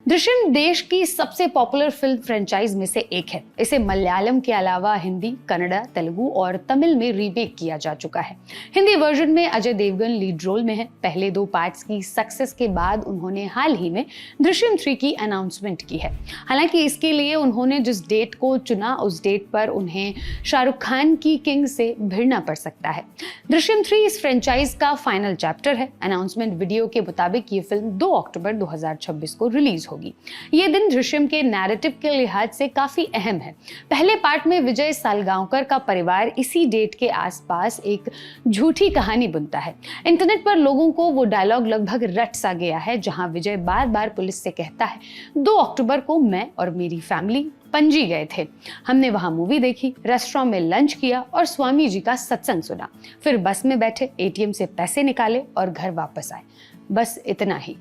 दृश्यम देश की सबसे पॉपुलर फिल्म फ्रेंचाइज में से एक है। इसे मलयालम के अलावा हिंदी, कन्नड़ा, तेलुगु और तमिल में रीमेक किया जा चुका है। हिंदी वर्जन में अजय देवगन लीड रोल में है। पहले 2 पार्ट्स की सक्सेस के बाद उन्होंने हाल ही में दृश्यम 3 की अनाउंसमेंट की है। हालांकि इसके लिए उन्होंने जिस डेट को चुना उस डेट पर उन्हें शाहरुख खान की किंग से भिड़ना पड़ सकता है। दृश्यम 3 इस फ्रेंचाइज का फाइनल चैप्टर है। अनाउंसमेंट वीडियो के मुताबिक ये फिल्म 2 अक्टूबर 2026 को रिलीज होगी। ये दिन दृश्यम के नैरेटिव के लिहाज से काफी अहम है। पहले पार्ट में विजय सालगांवकर का परिवार इसी डेट के आसपास एक झूठी कहानी बुनता है। इंटरनेट पर लोगों को वो डायलॉग लगभग रट सा गया है, जहां विजय बार बार पुलिस से कहता है, 2 अक्टूबर को मैं और मेरी फैमिली पणजी गए थे। हमने वहां मूवी देखी, रेस्टोरेंट में लंच किया और स्वामी जी का सत्संग सुना। फिर बस में बैठे, एटीएम से पैसे निकाले और घर वापस आए। बस इतना ही।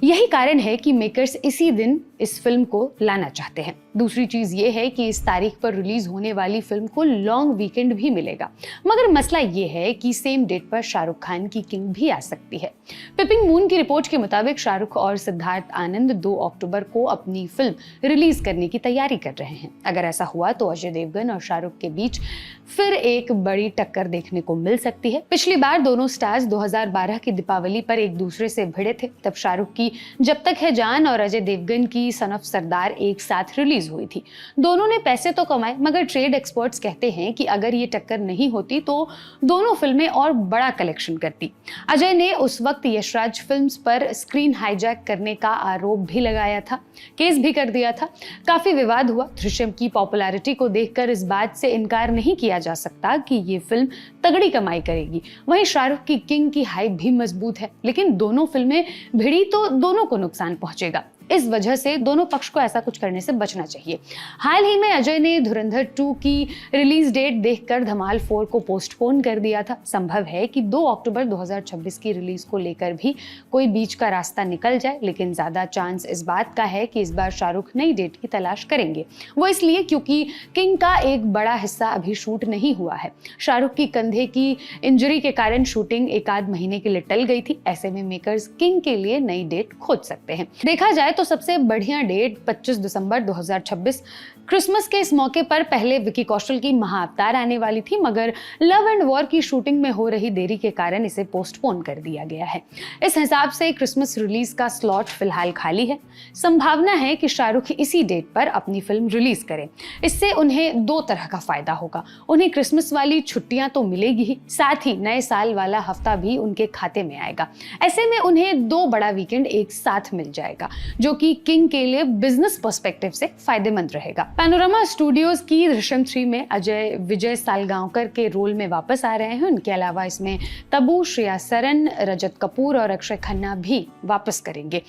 यही कारण है कि मेकर्स इसी दिन इस फिल्म को लाना चाहते हैं। दूसरी चीज ये है कि इस तारीख पर रिलीज होने वाली फिल्म को लॉन्ग वीकेंड भी मिलेगा। मगर मसला ये है कि सेम डेट पर शाहरुख खान की किंग भी आ सकती है। पिपिंग मून की रिपोर्ट के मुताबिक शाहरुख और सिद्धार्थ आनंद 2 अक्टूबर को अपनी फिल्म रिलीज करने की तैयारी कर रहे हैं। अगर ऐसा हुआ तो अजय देवगन और शाहरुख के बीच फिर एक बड़ी टक्कर देखने को मिल सकती है। पिछली बार दोनों स्टार्स 2012 की दीपावली पर एक दूसरे से भिड़े थे। तब शाहरुख की जब तक है जान और अजय देवगन की सन ऑफ सरदार एक साथ रिलीज हुई थी। दोनों ने पैसे तो कमाए, मगर ट्रेड एक्सपर्ट्स कहते हैं कि अगर ये टक्कर नहीं होती तो दोनों फिल्में और बड़ा कलेक्शन करती। अजय ने उस वक्त यशराज फिल्म्स पर स्क्रीन हाईजैक करने का आरोप भी लगाया था, केस भी कर दिया था। काफी विवाद हुआ। दृश्यम की पॉपुलैरिटी को देखकर इस बात से इनकार नहीं किया जा सकता कि ये फिल्म तगड़ी कमाई करेगी। वहीं शाहरुख की किंग की हाइप भी मजबूत है, लेकिन दोनों फिल्में भिड़ी तो दोनों को नुकसान पहुंचेगा। इस वजह से दोनों पक्ष को ऐसा कुछ करने से बचना चाहिए। हाल ही में अजय ने धुरंधर 2 की रिलीज डेट देखकर धमाल 4 को पोस्टपोन कर दिया था। संभव है कि 2 अक्टूबर 2026 की रिलीज को लेकर भी कोई बीच का रास्ता निकल जाए, लेकिन ज्यादा चांस इस बात का है कि इस बार शाहरुख नई डेट की तलाश करेंगे। वो इसलिए क्योंकि किंग का एक बड़ा हिस्सा अभी शूट नहीं हुआ है। शाहरुख की कंधे की इंजरी के कारण शूटिंग 1 महीने के लिए टल गई थी। ऐसे में मेकर्स किंग के लिए नई डेट खोज सकते हैं। देखा जाए तो सबसे बढ़िया डेट 25 दिसंबर 2026 क्रिसमस के इस मौके पर पहले विकी कौशल की महाअवतार आने वाली थी, मगर लव एंड वॉर की शूटिंग में हो रही देरी के कारण इसे पोस्टपोन कर दिया गया है। इस हिसाब से क्रिसमस रिलीज का स्लॉट फिलहाल खाली है। संभावना है कि शाहरुख इसी डेट पर अपनी फिल्म रिलीज करें। इससे उन्हें 2 तरह का फायदा होगा। उन्हें क्रिसमस वाली छुट्टियां तो मिलेगी ही, साथ ही नए साल वाला हफ्ता भी उनके खाते में आएगा। ऐसे में उन्हें 2 बड़ा वीकेंड एक साथ मिल जाएगा, जो कि किंग के लिए बिजनेस पर्सपेक्टिव से फायदेमंद रहेगा। पैनोरामा स्टूडियोज की दृश्यम 3 में अजय विजय सालगांवकर के रोल में वापस आ रहे हैं। उनके अलावा इसमें तब्बू, श्रेया सरन, रजत कपूर और अक्षय खन्ना भी वापस करेंगे।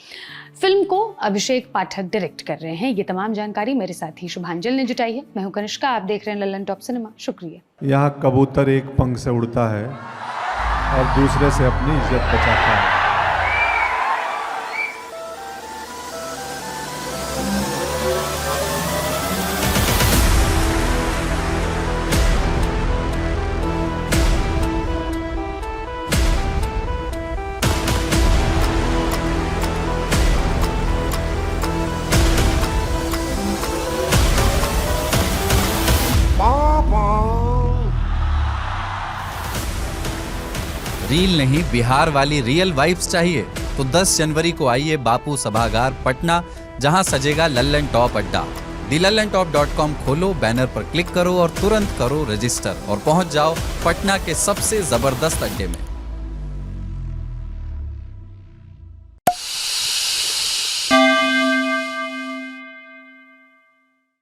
फिल्म को अभिषेक पाठक डायरेक्ट कर रहे हैं। ये तमाम जानकारी मेरे साथी शुभांजल ने जुटाई है। मैं हूं कनिष्का, आप देख रहे हैं लल्लन टॉप सिनेमा। शुक्रिया। यहाँ कबूतर एक पंख से उड़ता है और दूसरे से अपनी इज्जत बचाता है। रील नहीं, बिहार वाली रियल वाइब्स चाहिए तो 10 जनवरी को आइए बापू सभागार पटना, जहां सजेगा लल्लन टॉप अड्डा। thelallanTop.com खोलो, बैनर पर क्लिक करो और तुरंत करो रजिस्टर और पहुंच जाओ पटना के सबसे जबरदस्त अड्डे में।